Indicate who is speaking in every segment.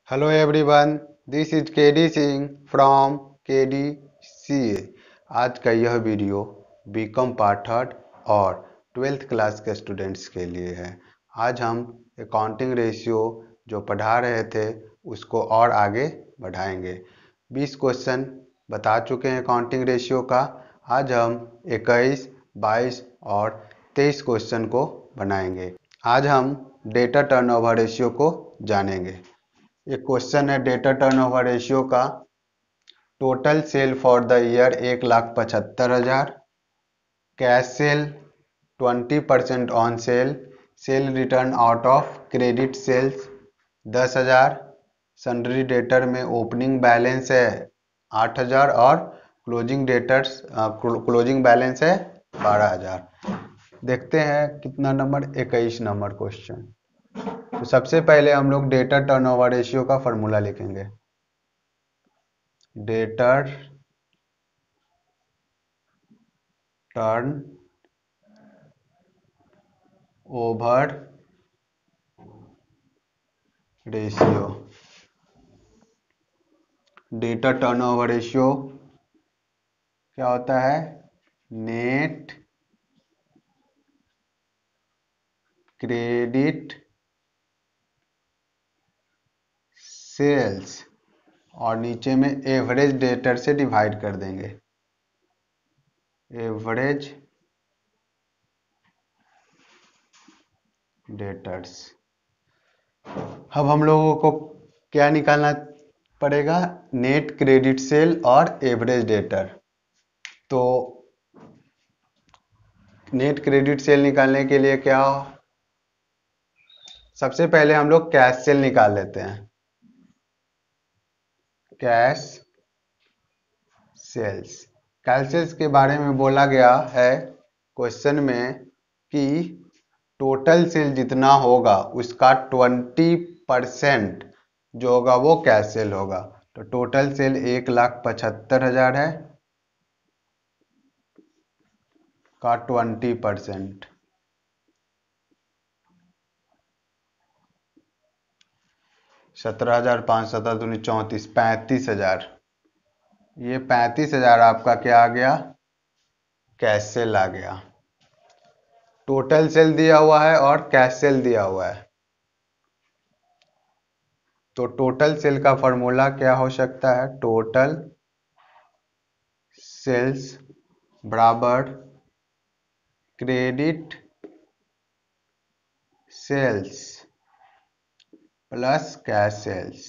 Speaker 1: Hello everyone, this is KD Singh from KDCA। आज का यह वीडियो बीकॉम पार्ट थर्ड और ट्वेल्थ क्लास के स्टूडेंट्स के लिए है। आज हम अकाउंटिंग रेशियो जो पढ़ा रहे थे उसको और आगे बढ़ाएंगे। 20 क्वेश्चन बता चुके हैं अकाउंटिंग रेशियो का। आज हम 21, 22 और 23 क्वेश्चन को बनाएंगे। आज हम डेटा टर्नओवर रेशियो को जानेंगे। एक क्वेश्चन है डेटा टर्नओवर रेशियो का। Total sale for the year 1,75,000, cash sale 20% on sale, sale return out of credit sales 10,000, sundry debtor में ओपनिंग बैलेंस है 8,000 और क्लोजिंग बैलेंस है 12,000। देखते हैं कितना नंबर, 21 नंबर क्वेश्चन। तो सबसे पहले हम लोग डेटा टर्नओवर रेशियो का फॉर्मूला लिखेंगे। Debtor turn over ratio. Data turnover ratio क्या होता है? नेट क्रेडिट सेल्स और नीचे में एवरेज डेटर से डिवाइड कर देंगे। Average debtors. अब हम लोगों को क्या निकालना पड़ेगा? नेट क्रेडिट सेल और एवरेज डेटर। तो नेट क्रेडिट सेल निकालने के लिए क्या हो? सबसे पहले हम लोग कैश सेल निकाल लेते हैं। Cash sales. कैश सेल्स के बारे में बोला गया है क्वेश्चन में कि टोटल सेल जितना होगा उसका 20% जो होगा वो कैश सेल होगा। तो टोटल सेल 1,75,000 है का 20%। 17,500 35,000। ये 35,000 आपका क्या आ गया? कैश सेल आ गया। टोटल सेल दिया हुआ है और कैश सेल दिया हुआ है। तो टोटल सेल का फॉर्मूला क्या हो सकता है? टोटल सेल्स बराबर credit sales plus cash sales.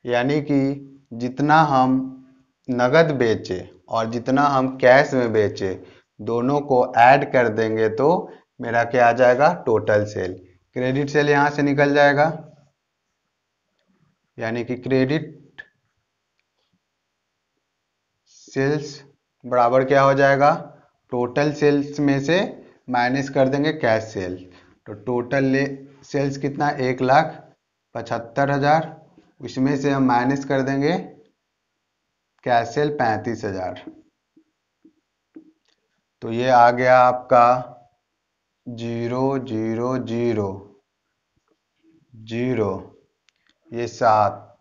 Speaker 1: यानी कि जितना हम नगद बेचे और जितना हम कैश में बेचे दोनों को ऐड कर देंगे तो मेरा क्या आ जाएगा? Total sale. क्रेडिट सेल यहां से निकल जाएगा, यानी कि क्रेडिट सेल्स बराबर क्या हो जाएगा? टोटल सेल्स में से माइनस कर देंगे कैश सेल। तो टोटल सेल्स कितना? 1,75,000। उसमें से हम माइनस कर देंगे कैश सेल 35,000। तो ये आ गया आपका 0,0,0,0। ये 7,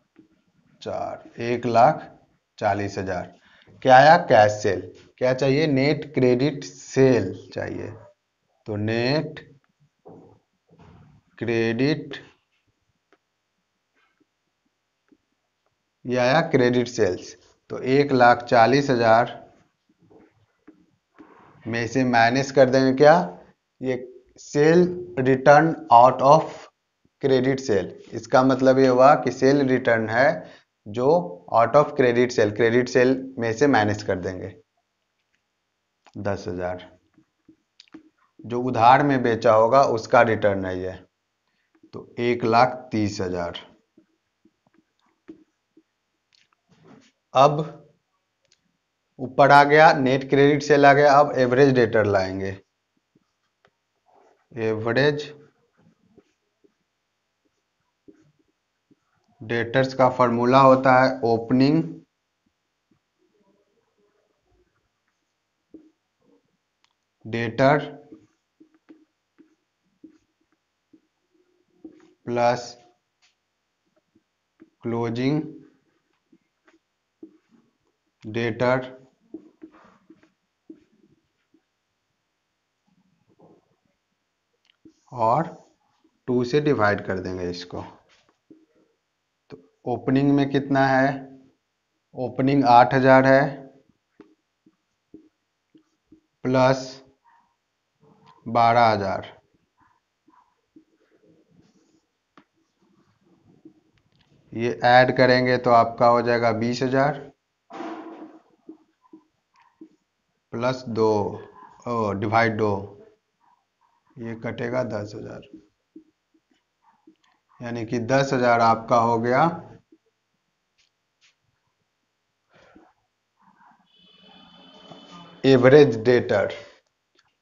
Speaker 1: 4, 1,40,000। क्या आया? Cash cell. क्या चाहिए? नेट क्रेडिट सेल चाहिए। तो नेट क्रेडिट, ये आया क्रेडिट सेल्स। तो 1,40,000 में से माइनस कर देंगे क्या? ये cell return out of credit sale. इसका मतलब ये हुआ कि सेल रिटर्न है जो आउट ऑफ क्रेडिट सेल में से माइनस कर देंगे 10,000। जो उधार में बेचा होगा उसका रिटर्न है ये। तो 1,30,000। अब ऊपर आ गया नेट क्रेडिट सेल आ गया। अब एवरेज डेटर लाएंगे। एवरेज डेटर्स का फॉर्मूला होता है opening debtor plus closing debtor और 2 से डिवाइड कर देंगे इसको। तो ओपनिंग में कितना है, ओपनिंग 8000 है प्लस 12000, ये ऐड करेंगे तो आपका हो जाएगा 20000 प्लस 2 डिवाइड 2, ये कटेगा 10000, यानी कि 10000 आपका हो गया एवरेज डेटर।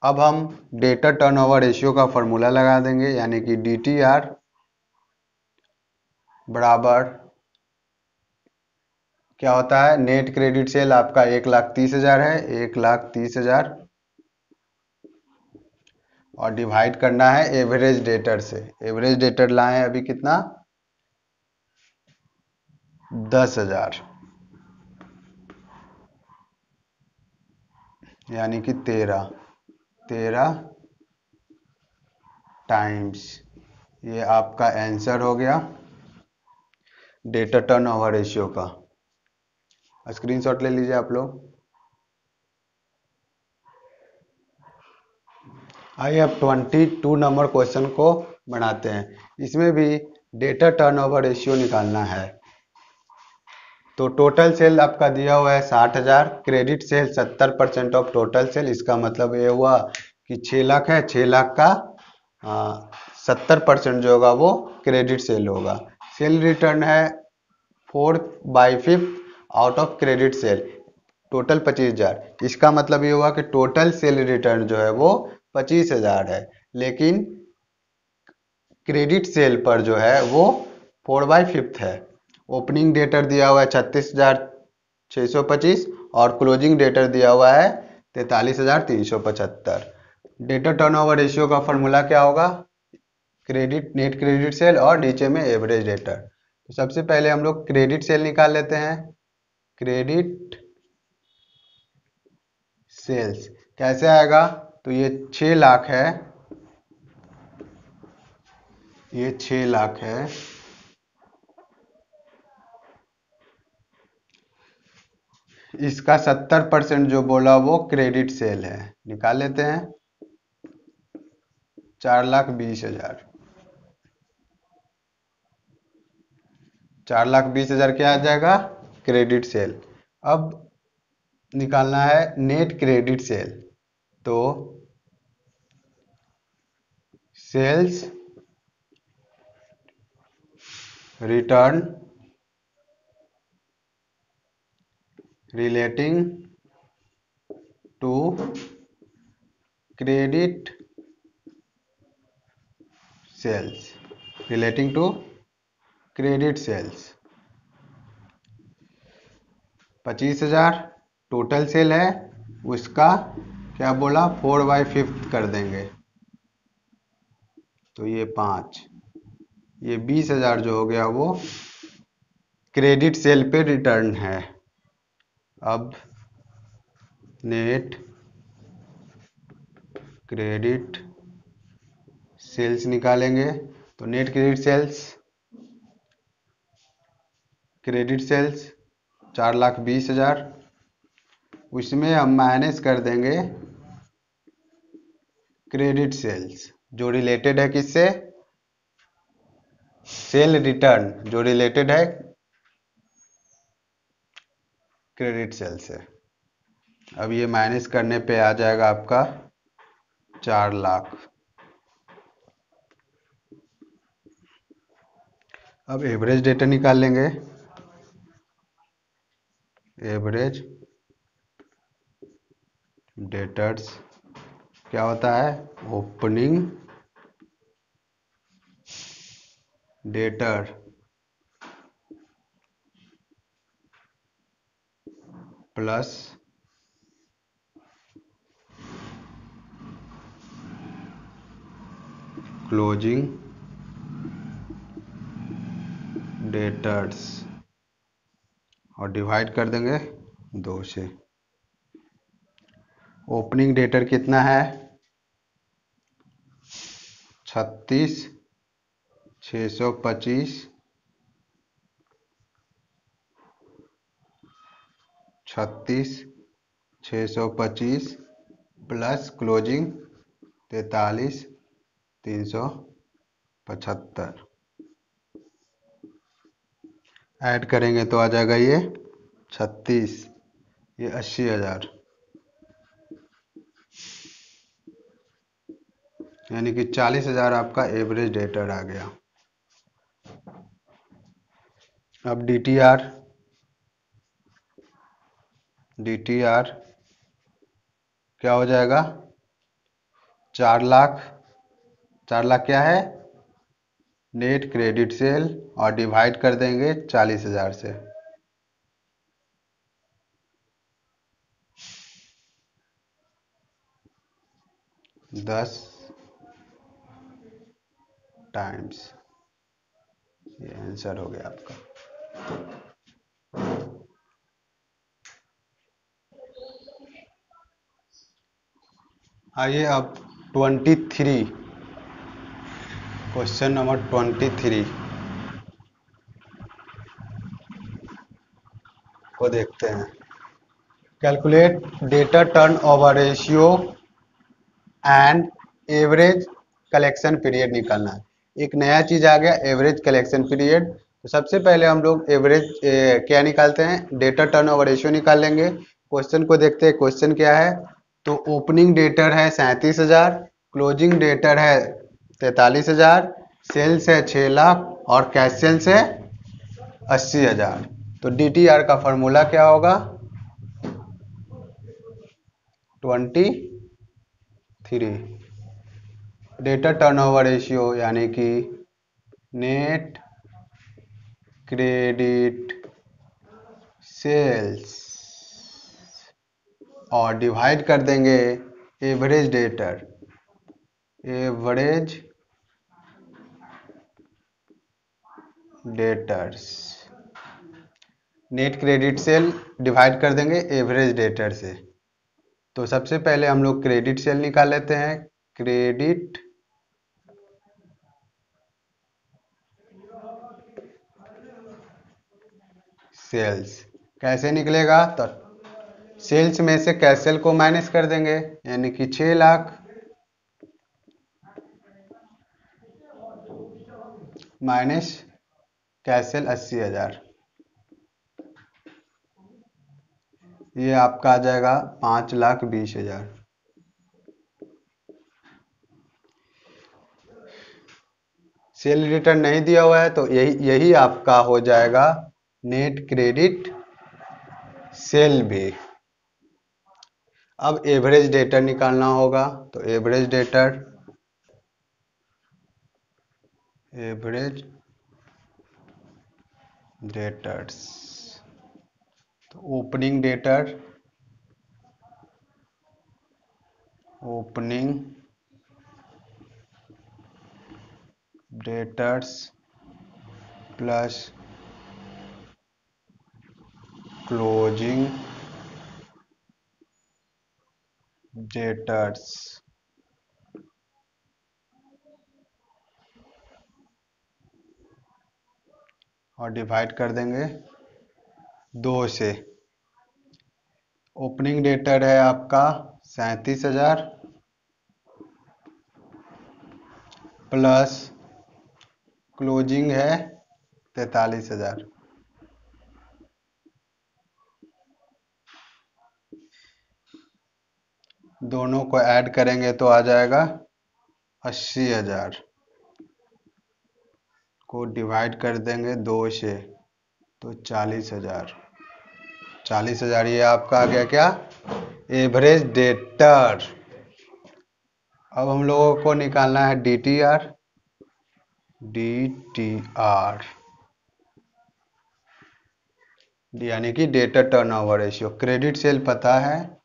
Speaker 1: अब हम डेटर टर्नओवर रेशियो का फॉर्मूला लगा देंगे, यानी कि DTR बराबर क्या होता है, नेट क्रेडिट सेल आपका 1,30,000 है, 1,30,000 और डिवाइड करना है एवरेज डेटर से। एवरेज डेटर लाए अभी कितना, 10,000, यानी कि 13 टाइम्स, ये आपका आंसर हो गया डेटर टर्नओवर रेशियो का। स्क्रीनशॉट ले लीजिए आप लोग। आइए अब 22 नंबर क्वेश्चन को बनाते हैं। इसमें भी डेटा टर्नओवर रेशियो निकालना है। तो टोटल सेल आपका दिया हुआ है 60,000, credit sale 70% of total sale. इसका मतलब ये हुआ कि 6 लाख है, 6 लाख का 70% जो होगा वो क्रेडिट सेल होगा। सेल रिटर्न है 4/5 out of credit sale, total 25,000। इसका मतलब ये हुआ कि टोटल सेल रिटर्न जो है वो 25,000 है, लेकिन क्रेडिट सेल पर जो है वो 4/5 है। ओपनिंग डेटर दिया हुआ है 36,625 और क्लोजिंग डेटर दिया हुआ है 43,375। डेटर टर्नओवर रेशियो का फॉर्मूला क्या होगा, क्रेडिट नेट क्रेडिट सेल और नीचे में एवरेज डेटर। तो सबसे पहले हम लोग क्रेडिट सेल निकाल लेते हैं। क्रेडिट सेल्स कैसे आएगा, तो ये 6 लाख है, ये 6 लाख है, इसका 70% जो बोला वो क्रेडिट सेल है, निकाल लेते हैं। 4,20,000, 4,20,000 क्या आ जाएगा, क्रेडिट सेल। अब निकालना है नेट क्रेडिट सेल। तो sales return relating to credit sales, relating to credit sales. 25,000 total sale है, उसका क्या बोला 4/5 कर देंगे, तो ये 5, ये 20,000 जो हो गया वो क्रेडिट सेल पे रिटर्न है। अब नेट क्रेडिट सेल्स निकालेंगे। तो नेट क्रेडिट सेल्स 4,20,000, उसमें हम माइनस कर देंगे क्रेडिट सेल्स जो रिलेटेड है किससे, सेल रिटर्न जो रिलेटेड है क्रेडिट सेल से। अब ये माइनस करने पे आ जाएगा आपका 4 लाख। अब एवरेज डेटा निकाल लेंगे। एवरेज डेटर्स क्या होता है, opening debtor plus closing debtors और डिवाइड कर देंगे 2 से। ओपनिंग डेटर कितना है? 36,625 36,625 प्लस क्लोजिंग 43,375 ऐड करेंगे तो आ जाएगा ये 36, ये 80,000, यानी कि 40,000 आपका एवरेज डेटर आ गया। अब डीटीआर क्या हो जाएगा? 4 लाख। 4 लाख क्या है? नेट क्रेडिट सेल, और डिवाइड कर देंगे 40,000 से। दस टाइम्स, ये आंसर हो गया आपका। आइए अब 23, क्वेश्चन नंबर 23 को देखते हैं। Calculate data turn over ratio and average collection period निकालना है। एक नया चीज आ गया, एवरेज कलेक्शन पीरियड। तो सबसे पहले हम लोग एवरेज क्या निकालते हैं? डेटा टर्न ओवर रेशियो निकाल लेंगे। क्वेश्चन को देखते हैं, क्वेश्चन क्या है। तो ओपनिंग डेटर है 37,000, क्लोजिंग डेटर है 43,000, सेल्स है 6 लाख और कैश सेल्स है 80,000। तो डीटीआर का फॉर्मूला क्या होगा? 23 डेटा टर्नओवर रेशियो, यानी कि नेट क्रेडिट सेल्स, और डिवाइड कर देंगे average debtors. Net credit cell divide कर देंगे एवरेज डेटर से। तो सबसे पहले हम लोग क्रेडिट सेल निकाल लेते हैं। क्रेडिट सेल्स कैसे निकलेगा? तो सेल्स में से कैश सेल को माइनस कर देंगे, यानी कि 6 लाख माइनस कैश सेल 80,000, ये आपका आ जाएगा 5,20,000। सेल रिटर्न नहीं दिया हुआ है, तो यही आपका हो जाएगा नेट क्रेडिट सेल भी। अब एवरेज डेटर निकालना होगा। तो एवरेज डेटर्स, तो opening debtors plus closing debtors, और डिवाइड कर देंगे 2 से। ओपनिंग डेटर है आपका 37,000 प्लस क्लोजिंग है 43,000। दोनों को ऐड करेंगे तो आ जाएगा 80,000, को डिवाइड कर देंगे 2 से, तो 40,000। 40,000 ये आपका आ गया क्या? Average debtor. अब हम लोगों को निकालना है डीटीआर यानी कि data turnover ratio. Credit sale पता है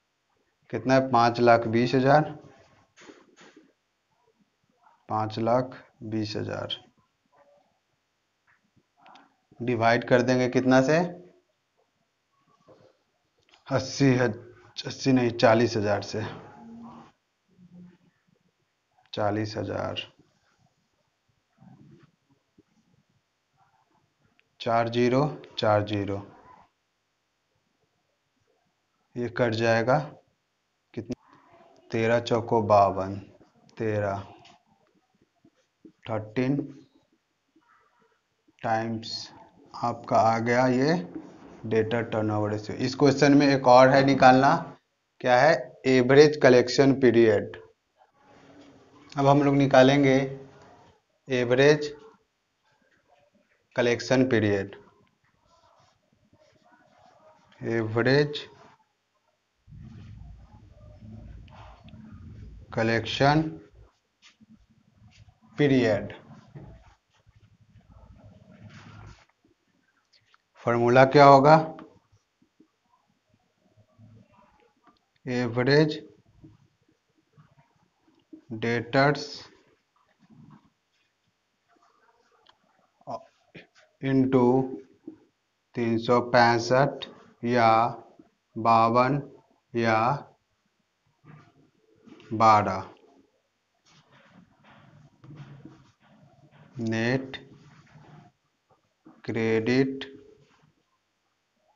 Speaker 1: कितना है? 5,20,000, 5,20,000 डिवाइड कर देंगे कितना से? 80 नहीं, 40,000 से। 40,000, 40 40, ये कट जाएगा कितना? 13 चौको 52, 13, 13 टाइम्स आपका आ गया ये डेटा टर्नओवर रेशियो। इस क्वेश्चन में एक और है निकालना, क्या है? Average collection period. अब हम लोग निकालेंगे average collection period. Average collection period, formula क्या होगा? एवरेज डेटर्स इंटू 365 या 52 या 12 नेट क्रेडिट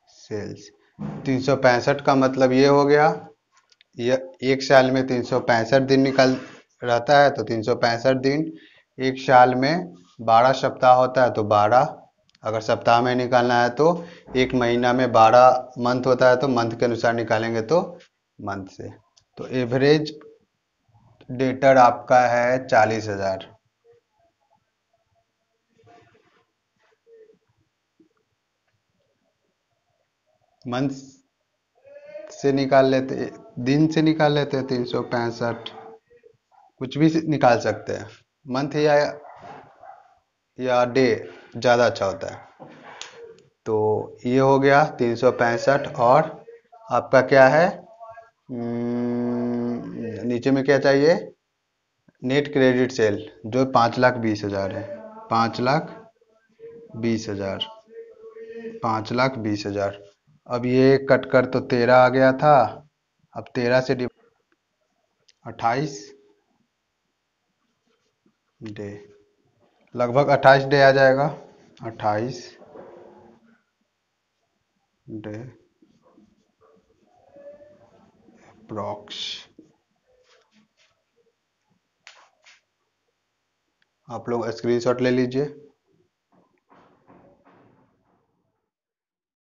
Speaker 1: सेल्स। 365 का मतलब ये हो गया, यह एक साल में 365 दिन निकल रहता है, तो 365 दिन। एक साल में 12 सप्ताह होता है, तो 12। अगर सप्ताह में निकालना है तो एक महीना में 12 मंथ होता है, तो मंथ के अनुसार निकालेंगे तो मंथ से। तो एवरेज डेटर आपका है 40,000। मंथ से निकाल लेते, दिन से निकाल लेते हैं 365, कुछ भी निकाल सकते हैं। मंथ या डे ज़्यादा अच्छा होता है। तो ये हो गया 365, और आपका क्या है? नीचे में क्या चाहिए? नेट क्रेडिट सेल, जो 5,20,000 है। 5,20,000, 5,20,000। अब ये कट कर तो 13 आ गया था। अब 13 से 28 डे, लगभग 28 डे आ जाएगा। 28 डे अप्रॉक्स। आप लोग स्क्रीनशॉट ले लीजिए।